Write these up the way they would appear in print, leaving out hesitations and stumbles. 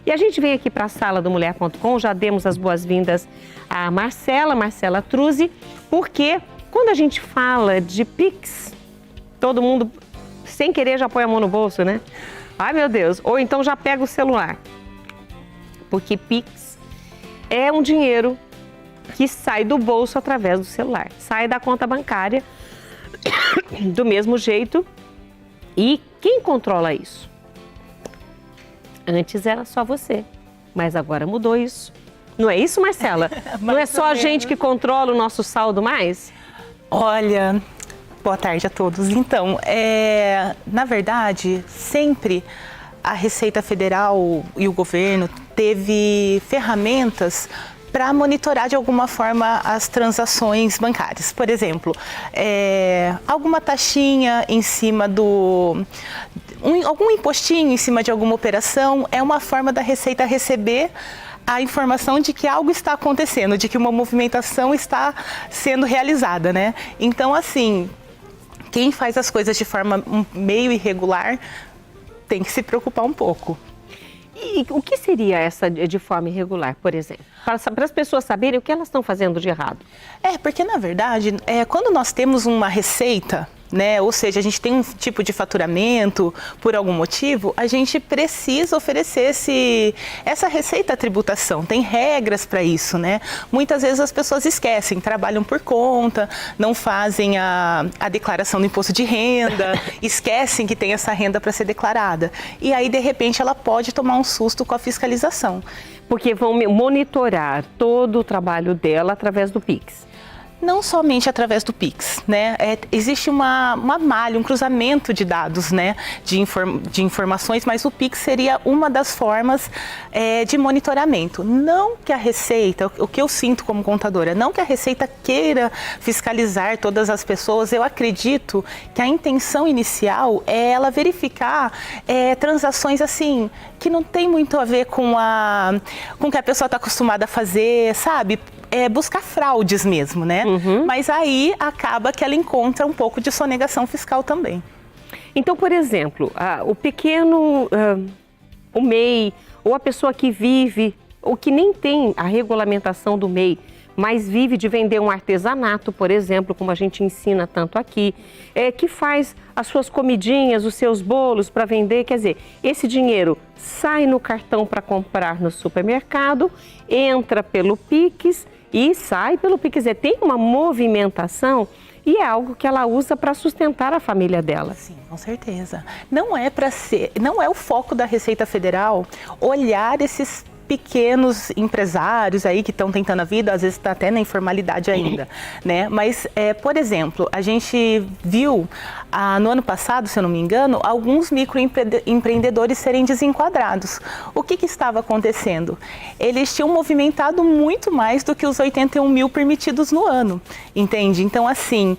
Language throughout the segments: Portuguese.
E a gente vem aqui para a sala do Mulher.com, já demos as boas-vindas a Marcela Truzzi, porque quando a gente fala de Pix, todo mundo, sem querer, já põe a mão no bolso, né? Ai, meu Deus! Ou então já pega o celular. Porque Pix é um dinheiro que sai do bolso através do celular. Sai da conta bancária do mesmo jeito. E quem controla isso? Antes era só você, mas agora mudou isso. Não é isso, Marcela? Não é só a gente que controla o nosso saldo mais? Olha, boa tarde a todos. Então, na verdade, sempre a Receita Federal e o governo teve ferramentas para monitorar de alguma forma as transações bancárias. Por exemplo, alguma taxinha em cima algum impostinho em cima de alguma operação, é uma forma da Receita receber a informação de que algo está acontecendo, de que uma movimentação está sendo realizada, né? Então, assim, quem faz as coisas de forma meio irregular tem que se preocupar um pouco. E o que seria essa de forma irregular, por exemplo? Para as pessoas saberem o que elas estão fazendo de errado. Porque na verdade, quando nós temos uma receita, né, ou seja, a gente tem um tipo de faturamento por algum motivo, a gente precisa oferecer essa receita à tributação. Tem regras para isso, né? Muitas vezes as pessoas esquecem, trabalham por conta, não fazem a declaração do imposto de renda, esquecem que tem essa renda para ser declarada. E aí, de repente, ela pode tomar um susto com a fiscalização. Porque vão monitorar todo o trabalho dela através do Pix. Não somente através do Pix, né? Existe uma malha, um cruzamento de dados, né? De informações, mas o Pix seria uma das formas de monitoramento. Não que a Receita, o que eu sinto como contadora, não que a Receita queira fiscalizar todas as pessoas. Eu acredito que a intenção inicial é ela verificar transações assim, que não tem muito a ver com o que a pessoa está acostumada a fazer, sabe? Buscar fraudes mesmo, né? Uhum. Mas aí acaba que ela encontra um pouco de sonegação fiscal também. Então, por exemplo, o pequeno, o MEI, ou a pessoa que vive, ou que nem tem a regulamentação do MEI, mas vive de vender um artesanato, por exemplo, como a gente ensina tanto aqui, que faz as suas comidinhas, os seus bolos para vender, quer dizer, esse dinheiro sai no cartão para comprar no supermercado, entra pelo Pix e sai pelo Pix. Tem uma movimentação e é algo que ela usa para sustentar a família dela. Sim, com certeza. Não é o foco da Receita Federal olhar esses pequenos empresários aí que estão tentando a vida, às vezes está até na informalidade ainda, né? Mas, por exemplo, a gente viu no ano passado, se eu não me engano, alguns microempreendedores serem desenquadrados. O que estava acontecendo? Eles tinham movimentado muito mais do que os 81 mil permitidos no ano, entende? Então, assim,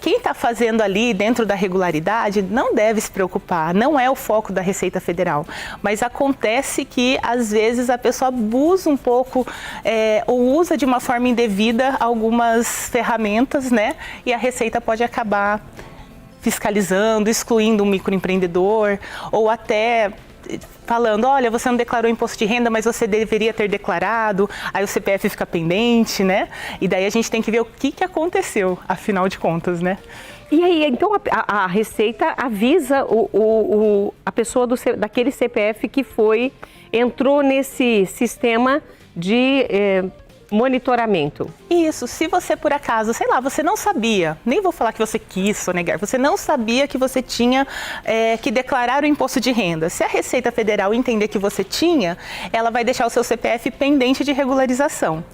quem está fazendo ali dentro da regularidade não deve se preocupar, não é o foco da Receita Federal, mas acontece que, às vezes, a pessoa abusa um pouco ou usa de uma forma indevida algumas ferramentas, né? E a Receita pode acabar fiscalizando, excluindo um microempreendedor ou até falando, olha, você não declarou imposto de renda, mas você deveria ter declarado, aí o CPF fica pendente, né? E daí a gente tem que ver o que aconteceu, afinal de contas, né? E aí, então a Receita avisa a pessoa daquele CPF que entrou nesse sistema de monitoramento. Isso, se você por acaso, sei lá, você não sabia, nem vou falar que você quis sonegar, você não sabia que você tinha que declarar o imposto de renda. Se a Receita Federal entender que você tinha, ela vai deixar o seu CPF pendente de regularização.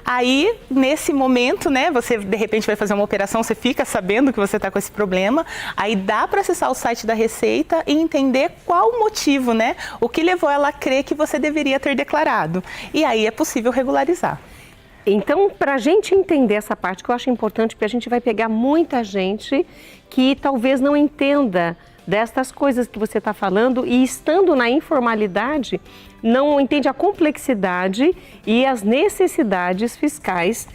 Aí, nesse momento, né, você de repente vai fazer uma operação, você fica sabendo que você está com esse problema, aí dá para acessar o site da Receita e entender qual o motivo, né, o que levou ela a crer que você deveria ter declarado. E aí é possível regularizar. Então, para a gente entender essa parte, que eu acho importante, porque a gente vai pegar muita gente que talvez não entenda destas coisas que você está falando e, estando na informalidade, não entende a complexidade e as necessidades fiscais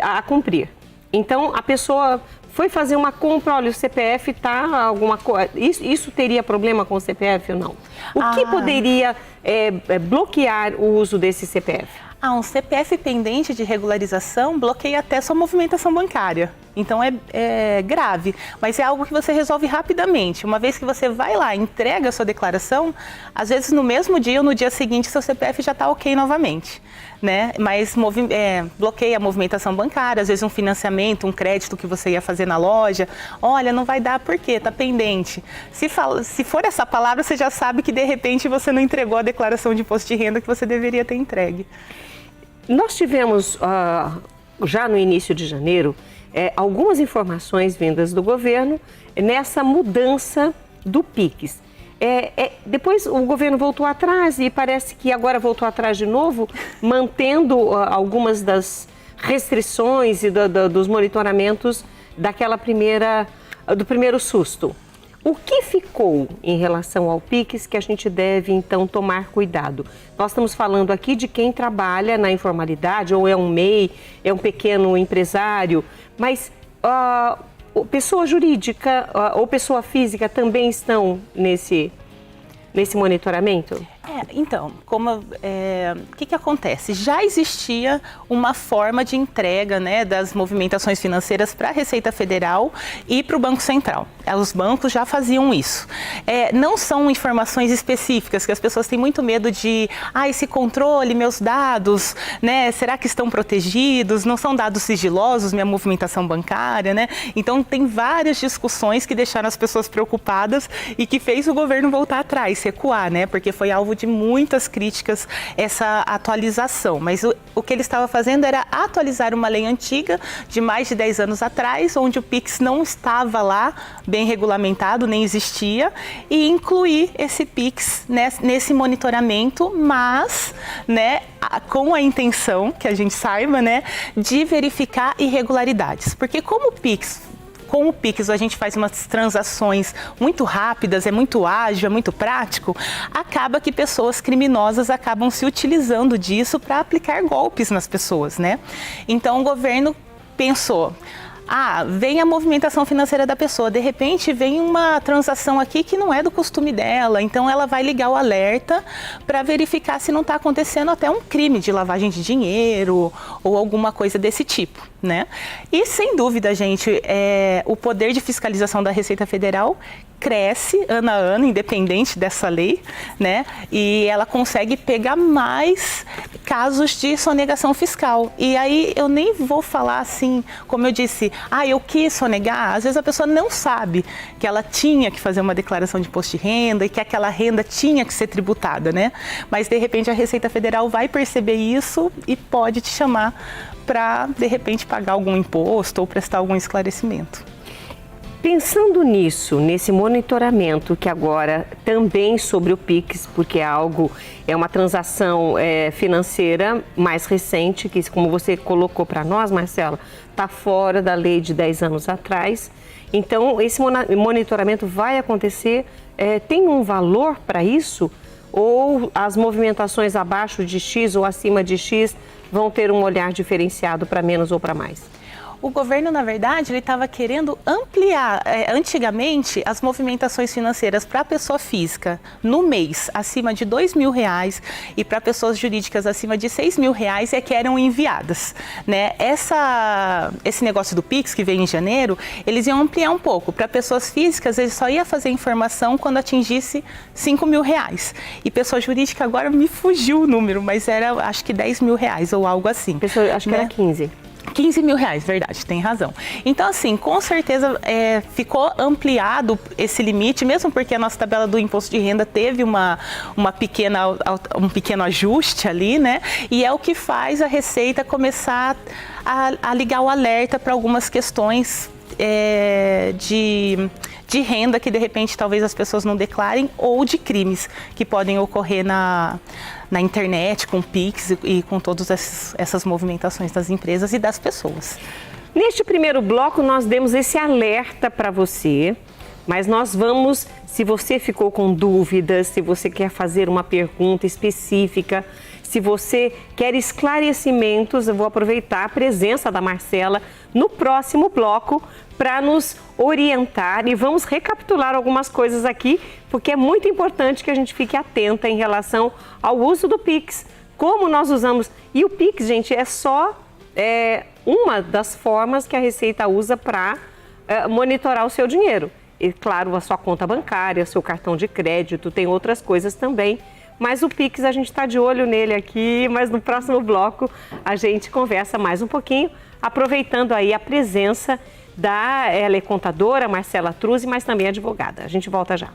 a cumprir. Então, a pessoa foi fazer uma compra, olha, o CPF tá alguma coisa. Isso teria problema com o CPF ou não? O que poderia bloquear o uso desse CPF? Um CPF pendente de regularização bloqueia até sua movimentação bancária. Então é grave, mas é algo que você resolve rapidamente. Uma vez que você vai lá, entrega a sua declaração, às vezes no mesmo dia ou no dia seguinte seu CPF já está ok novamente, né? Mas bloqueia a movimentação bancária, às vezes um financiamento, um crédito que você ia fazer na loja. Olha, não vai dar por quê? Está pendente. Se for essa palavra, você já sabe que de repente você não entregou a declaração de imposto de renda que você deveria ter entregue. Nós tivemos, já no início de janeiro, algumas informações vindas do governo nessa mudança do PIX. Depois o governo voltou atrás e parece que agora voltou atrás de novo, mantendo algumas das restrições e dos monitoramentos do primeiro susto. O que ficou em relação ao PIX que a gente deve, então, tomar cuidado? Nós estamos falando aqui de quem trabalha na informalidade, ou é um MEI, é um pequeno empresário, mas pessoa jurídica ou pessoa física também estão nesse monitoramento? Então, o que acontece? Já existia uma forma de entrega, né, das movimentações financeiras para a Receita Federal e para o Banco Central. Os bancos já faziam isso. Não são informações específicas, que as pessoas têm muito medo de, esse controle, meus dados, né, será que estão protegidos? Não são dados sigilosos, minha movimentação bancária, né? Então, tem várias discussões que deixaram as pessoas preocupadas e que fez o governo voltar atrás, recuar, né? Porque foi alvo de muitas críticas essa atualização, mas o que ele estava fazendo era atualizar uma lei antiga de mais de 10 anos atrás, onde o PIX não estava lá bem regulamentado, nem existia, e incluir esse PIX nesse monitoramento, mas, né, com a intenção, que a gente saiba, né, de verificar irregularidades, porque com o PIX a gente faz umas transações muito rápidas, é muito ágil, é muito prático, acaba que pessoas criminosas acabam se utilizando disso para aplicar golpes nas pessoas, né? Então o governo pensou, vem a movimentação financeira da pessoa, de repente vem uma transação aqui que não é do costume dela, então ela vai ligar o alerta para verificar se não está acontecendo até um crime de lavagem de dinheiro ou alguma coisa desse tipo, né? E sem dúvida, gente, o poder de fiscalização da Receita Federal cresce ano a ano, independente dessa lei, né? E ela consegue pegar mais casos de sonegação fiscal. E aí eu nem vou falar assim, como eu disse, eu quis sonegar. Às vezes a pessoa não sabe que ela tinha que fazer uma declaração de imposto de renda e que aquela renda tinha que ser tributada, né? Mas de repente a Receita Federal vai perceber isso e pode te chamar para, de repente, pagar algum imposto ou prestar algum esclarecimento. Pensando nisso, nesse monitoramento que agora também sobre o PIX, porque é uma transação financeira mais recente, que como você colocou para nós, Marcela, está fora da lei de 10 anos atrás. Então, esse monitoramento vai acontecer, tem um valor para isso? Ou as movimentações abaixo de X ou acima de X vão ter um olhar diferenciado para menos ou para mais? O governo, na verdade, ele estava querendo ampliar, antigamente, as movimentações financeiras para a pessoa física no mês acima de R$2.000 e para pessoas jurídicas acima de R$6.000 que eram enviadas, né? Esse negócio do PIX, que veio em janeiro, eles iam ampliar um pouco. Para pessoas físicas, eles só iam fazer informação quando atingisse R$5.000. E pessoa jurídica, agora me fugiu o número, mas era, acho que R$10.000 ou algo assim. Acho que era 15. R$15.000, verdade, tem razão. Então, assim, com certeza ficou ampliado esse limite, mesmo porque a nossa tabela do imposto de renda teve um pequeno ajuste ali, né? E é o que faz a Receita começar a ligar o alerta para algumas questões de renda que, de repente, talvez as pessoas não declarem, ou de crimes que podem ocorrer na internet, com PIX e com todas essas movimentações das empresas e das pessoas. Neste primeiro bloco, nós demos esse alerta para você, Mas nós vamos, se você ficou com dúvidas, se você quer fazer uma pergunta específica, se você quer esclarecimentos, eu vou aproveitar a presença da Marcela no próximo bloco para nos orientar e vamos recapitular algumas coisas aqui, porque é muito importante que a gente fique atenta em relação ao uso do Pix, como nós usamos. E o Pix, gente, é só uma das formas que a Receita usa para monitorar o seu dinheiro. E, claro, a sua conta bancária, seu cartão de crédito, tem outras coisas também. Mas o Pix, a gente está de olho nele aqui, mas no próximo bloco a gente conversa mais um pouquinho, aproveitando aí a presença ela é contadora, Marcela Truzzi, mas também advogada. A gente volta já.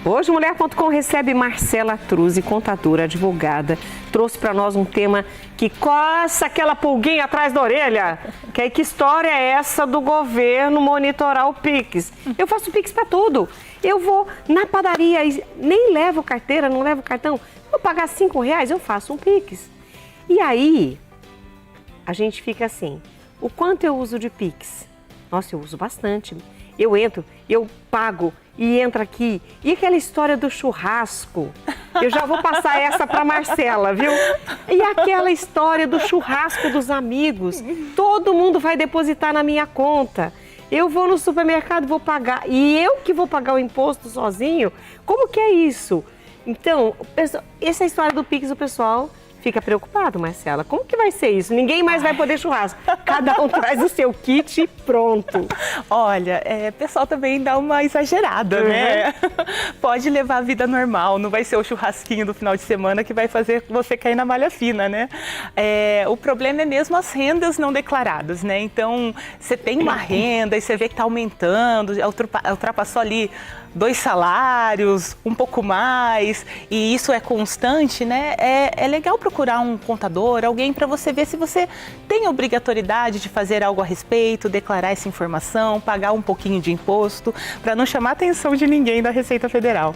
Hoje, Mulher.com recebe Marcela Truzzi, contadora, advogada. Trouxe para nós um tema que coça aquela pulguinha atrás da orelha. Que história é essa do governo monitorar o Pix? Eu faço Pix para tudo. Eu vou na padaria e nem levo carteira, não levo cartão. Vou pagar R$5, eu faço um Pix. E aí, a gente fica assim, o quanto eu uso de Pix? Nossa, eu uso bastante. Eu entro, eu pago e entra aqui. E aquela história do churrasco? Eu já vou passar essa para Marcela, viu? E aquela história do churrasco dos amigos? Todo mundo vai depositar na minha conta. Eu vou no supermercado, vou pagar. E eu que vou pagar o imposto sozinho? Como que é isso? Então, essa história do Pix, o pessoal fica preocupado, Marcela. Como que vai ser isso? Ninguém mais vai poder churrasco. Cada um traz o seu kit e pronto. Olha, o pessoal também dá uma exagerada, né? Pode levar a vida normal, não vai ser o churrasquinho do final de semana que vai fazer você cair na malha fina, né? O problema é mesmo as rendas não declaradas, né? Então, você tem uma renda e você vê que está aumentando, ultrapassou ali 2 salários, um pouco mais, e isso é constante, né? É legal procurar um contador, alguém para você ver se você tem obrigatoriedade de fazer algo a respeito, declarar essa informação, pagar um pouquinho de imposto, para não chamar a atenção de ninguém da Receita Federal.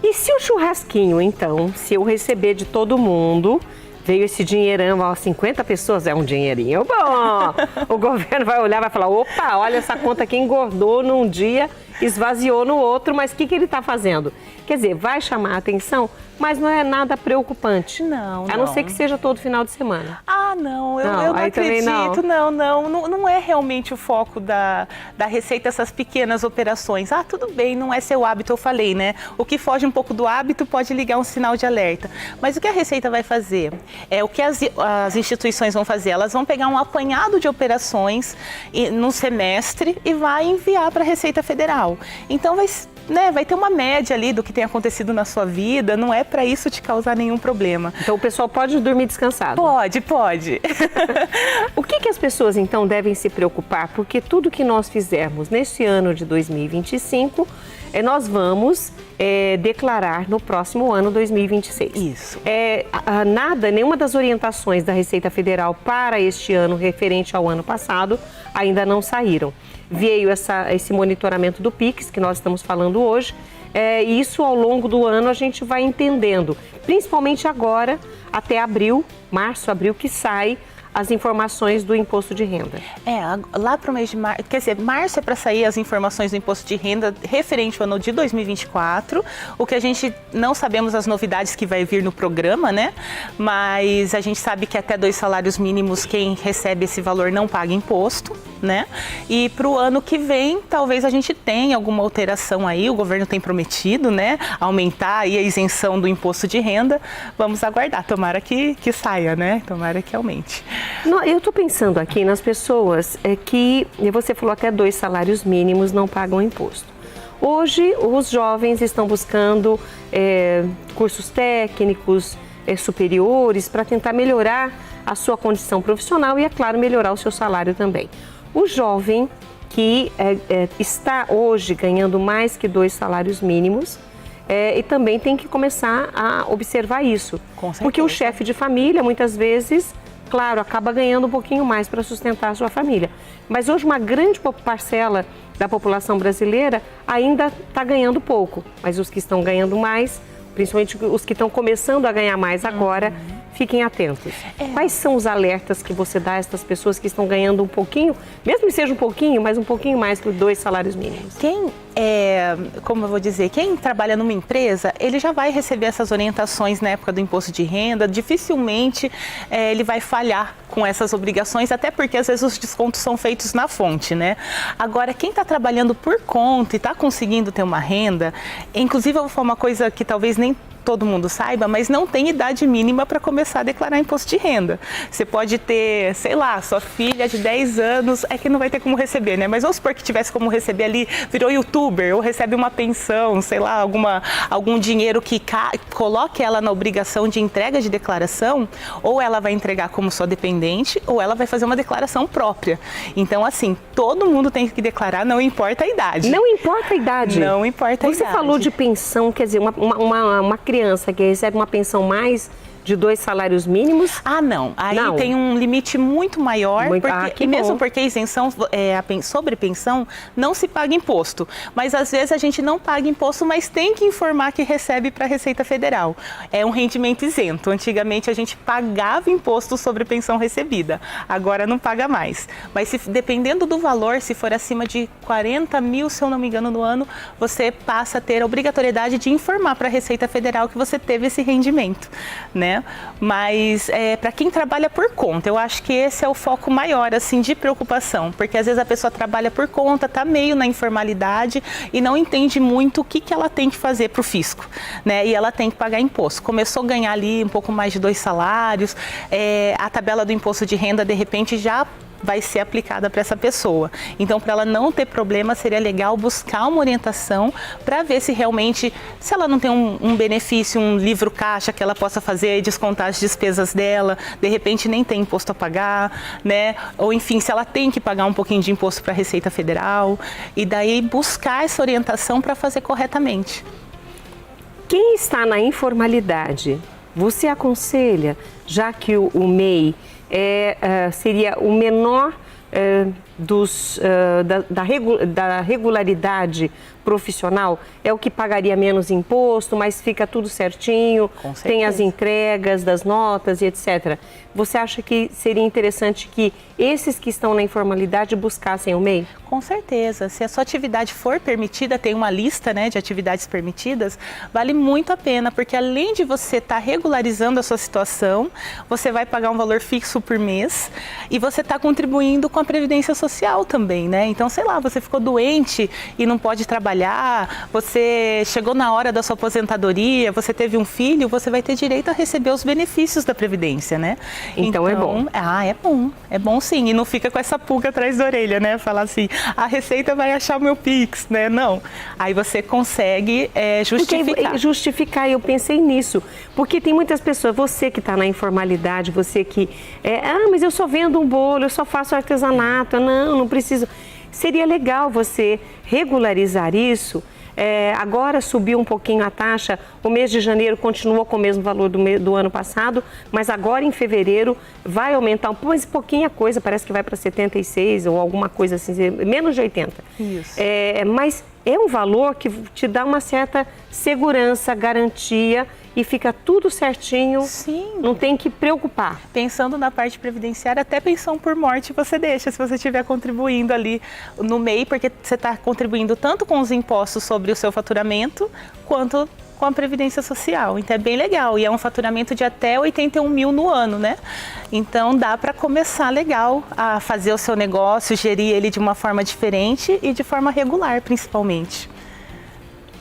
E se o churrasquinho, então, se eu receber de todo mundo, veio esse dinheirão, ó, 50 pessoas, é um dinheirinho bom. O governo vai olhar, vai falar, opa, olha essa conta que engordou num dia, esvaziou no outro, mas o que ele está fazendo? Quer dizer, vai chamar a atenção, mas não é nada preocupante. Não, a não ser que seja todo final de semana. Ah, não, eu não acredito, não é realmente o foco da Receita essas pequenas operações. Ah, tudo bem, não é seu hábito, eu falei, né? O que foge um pouco do hábito pode ligar um sinal de alerta. Mas o que a Receita vai fazer? O que as instituições vão fazer? Elas vão pegar um apanhado de operações no semestre e vai enviar para a Receita Federal. Então, vai ter uma média ali do que tem acontecido na sua vida, não é para isso te causar nenhum problema. Então o pessoal pode dormir descansado? Pode. O que as pessoas então devem se preocupar? Porque tudo que nós fizermos neste ano de 2025, nós vamos declarar no próximo ano 2026. Isso. Nenhuma das orientações da Receita Federal para este ano, referente ao ano passado, ainda não saíram. Veio esse monitoramento do Pix, que nós estamos falando hoje, e isso ao longo do ano a gente vai entendendo, principalmente agora, até março, abril, que sai as informações do imposto de renda. Lá para o mês de março, quer dizer, março é para sair as informações do imposto de renda referente ao ano de 2024, o que a gente não sabemos as novidades que vai vir no programa, né? Mas a gente sabe que até 2 salários mínimos quem recebe esse valor não paga imposto, né? E para o ano que vem, talvez a gente tenha alguma alteração aí, o governo tem prometido, né? Aumentar aí a isenção do imposto de renda. Vamos aguardar, tomara que saia, né? Tomara que aumente. Eu estou pensando aqui nas pessoas que, você falou até 2 salários mínimos não pagam imposto. Hoje, os jovens estão buscando cursos técnicos superiores para tentar melhorar a sua condição profissional e, é claro, melhorar o seu salário também. O jovem que está hoje ganhando mais que 2 salários mínimos, e também tem que começar a observar isso. Porque o chefe de família, muitas vezes, claro, acaba ganhando um pouquinho mais para sustentar a sua família. Mas hoje uma grande parcela da população brasileira ainda está ganhando pouco. Mas os que estão ganhando mais, principalmente os que estão começando a ganhar mais agora, fiquem atentos. Quais são os alertas que você dá a essas pessoas que estão ganhando um pouquinho, mesmo que seja um pouquinho, mas um pouquinho mais que 2 salários mínimos? Como eu vou dizer, quem trabalha numa empresa, ele já vai receber essas orientações na época do imposto de renda, dificilmente ele vai falhar com essas obrigações, até porque às vezes os descontos são feitos na fonte, né? Agora, quem está trabalhando por conta e está conseguindo ter uma renda, inclusive eu vou falar uma coisa que talvez nem todo mundo saiba, mas não tem idade mínima para começar a declarar imposto de renda. Você pode ter, sei lá, sua filha de 10 anos, é que não vai ter como receber, né? Mas vamos supor que tivesse como receber ali, virou youtuber, ou recebe uma pensão, sei lá, algum dinheiro que coloque ela na obrigação de entrega de declaração, ou ela vai entregar como sua dependente, ou ela vai fazer uma declaração própria. Então, assim, todo mundo tem que declarar, não importa a idade. Não importa a idade? Não importa a idade. Você falou de pensão, quer dizer, uma criança que recebe uma pensão mais de 2 salários mínimos? Ah, não. Aí tem um limite muito maior, porque a isenção sobre pensão não se paga imposto. Mas às vezes a gente não paga imposto, mas tem que informar que recebe para a Receita Federal. É um rendimento isento. Antigamente a gente pagava imposto sobre pensão recebida. Agora não paga mais. Mas dependendo do valor, se for acima de 40 mil, se eu não me engano, no ano, você passa a ter a obrigatoriedade de informar para a Receita Federal que você teve esse rendimento, né? Mas para quem trabalha por conta, eu acho que esse é o foco maior, assim, de preocupação, porque às vezes a pessoa trabalha por conta, está meio na informalidade e não entende muito o que ela tem que fazer para o fisco, né? E ela tem que pagar imposto. Começou a ganhar ali um pouco mais de 2 salários, a tabela do imposto de renda, de repente, já vai ser aplicada para essa pessoa. Então, para ela não ter problema, seria legal buscar uma orientação para ver se realmente, se ela não tem um benefício, um livro caixa que ela possa fazer e descontar as despesas dela, de repente nem tem imposto a pagar, né? Ou enfim, se ela tem que pagar um pouquinho de imposto para a Receita Federal, e daí buscar essa orientação para fazer corretamente. Quem está na informalidade, você aconselha, já que o MEI seria o menor da regularidade profissional, é o que pagaria menos imposto, mas fica tudo certinho, tem as entregas das notas e etc. Você acha que seria interessante que esses que estão na informalidade buscassem o MEI? Com certeza. Se a sua atividade for permitida, tem uma lista, né, de atividades permitidas, vale muito a pena, porque além de você estar regularizando a sua situação, você vai pagar um valor fixo por mês e você está contribuindo com a Previdência Social também, né? Então, sei lá, você ficou doente e não pode trabalhar, você chegou na hora da sua aposentadoria, você teve um filho, você vai ter direito a receber os benefícios da Previdência, né? Então é bom. É bom sim, e não fica com essa pulga atrás da orelha, né? Falar assim, a Receita vai achar o meu Pix, né? Não. Aí você consegue justificar, eu pensei nisso, porque tem muitas pessoas, você que está na informalidade, você que, mas eu só vendo um bolo, eu só faço artesanato, não preciso. Seria legal você regularizar isso. Agora subiu um pouquinho a taxa, o mês de janeiro continuou com o mesmo valor do ano passado, mas agora em fevereiro vai aumentar mas pouquinha coisa, parece que vai para 76 ou alguma coisa assim, menos de 80. Isso. Mas é um valor que te dá uma certa segurança, garantia e fica tudo certinho. Sim. Não tem que preocupar. Pensando na parte previdenciária, até pensão por morte você deixa, se você estiver contribuindo ali no MEI, porque você está contribuindo tanto com os impostos sobre o seu faturamento, quanto com a Previdência Social. Então é bem legal e é um faturamento de até 81 mil no ano, né? Então dá para começar legal a fazer o seu negócio, gerir ele de uma forma diferente e de forma regular, principalmente.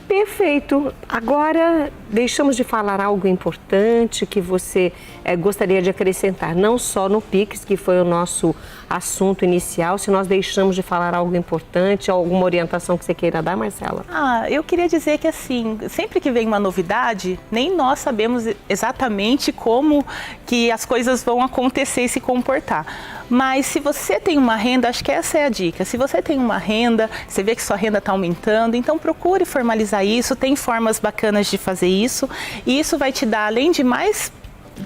Perfeito. Agora, deixamos de falar algo importante que você gostaria de acrescentar, não só no Pix, que foi o nosso assunto inicial, se nós deixamos de falar algo importante, alguma orientação que você queira dar, Marcela? Eu queria dizer que, assim, sempre que vem uma novidade, nem nós sabemos exatamente como que as coisas vão acontecer e se comportar. Mas se você tem uma renda, acho que essa é a dica. Se você tem uma renda, você vê que sua renda está aumentando, então procure formalizar isso, tem formas bacanas de fazer isso. E isso vai te dar, além de mais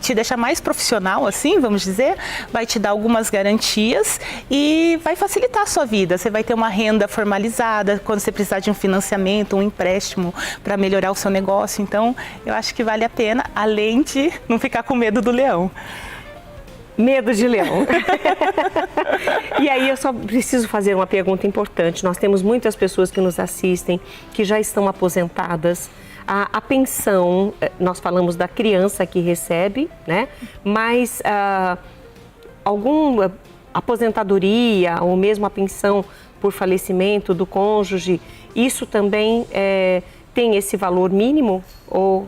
te deixar mais profissional, assim, vamos dizer, vai te dar algumas garantias e vai facilitar a sua vida. Você vai ter uma renda formalizada quando você precisar de um financiamento, um empréstimo para melhorar o seu negócio. Então, eu acho que vale a pena, além de não ficar com medo do leão. Medo de leão. E aí eu só preciso fazer uma pergunta importante. Nós temos muitas pessoas que nos assistem, que já estão aposentadas. A pensão, nós falamos da criança que recebe, né? Mas alguma aposentadoria ou mesmo a pensão por falecimento do cônjuge, isso também tem esse valor mínimo ou...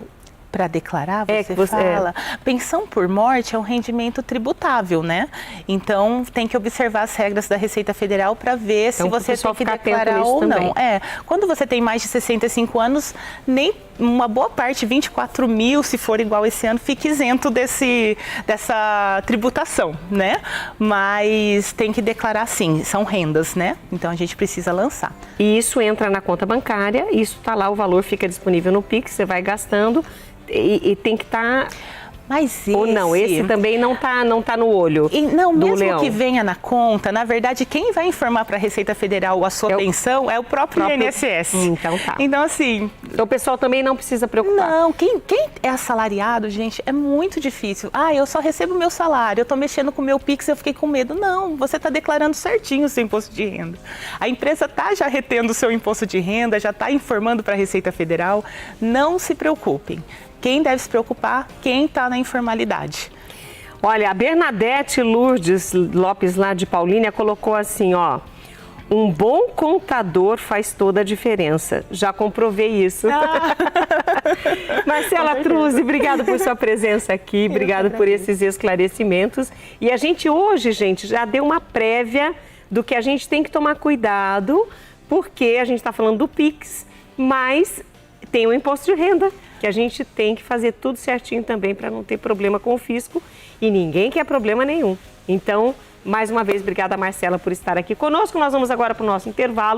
Para declarar, você fala. Pensão por morte é um rendimento tributável, né? Então, tem que observar as regras da Receita Federal para ver se você tem que declarar ou não. Quando você tem mais de 65 anos, nem uma boa parte, 24 mil, se for igual esse ano, fica isento dessa tributação, né? Mas tem que declarar sim, são rendas, né? Então, a gente precisa lançar. E isso entra na conta bancária, isso está lá, o valor fica disponível no Pix, você vai gastando. E tem que estar... Mas esse... Ou não, esse também não tá no olho não, do mesmo leão. Que venha na conta, na verdade, quem vai informar para a Receita Federal a sua pensão é o próprio INSS. Então tá. Então, assim... Então, o pessoal também não precisa preocupar. Não, quem é assalariado, gente, é muito difícil. Eu só recebo o meu salário, eu tô mexendo com o meu Pix, eu fiquei com medo. Não, você está declarando certinho o seu imposto de renda. A empresa está já retendo o seu imposto de renda, já está informando para a Receita Federal. Não se preocupem. Quem deve se preocupar? Quem está na informalidade. Olha, a Bernadette Lourdes Lopes, lá de Paulínia, colocou assim, ó. Um bom contador faz toda a diferença. Já comprovei isso. Marcela Truzzi, obrigada por sua presença aqui, obrigada por esses esclarecimentos. E a gente hoje, gente, já deu uma prévia do que a gente tem que tomar cuidado, porque a gente está falando do Pix, mas tem o imposto de renda, que a gente tem que fazer tudo certinho também para não ter problema com o fisco e ninguém quer problema nenhum. Então, mais uma vez, obrigada, Marcela, por estar aqui conosco. Nós vamos agora para o nosso intervalo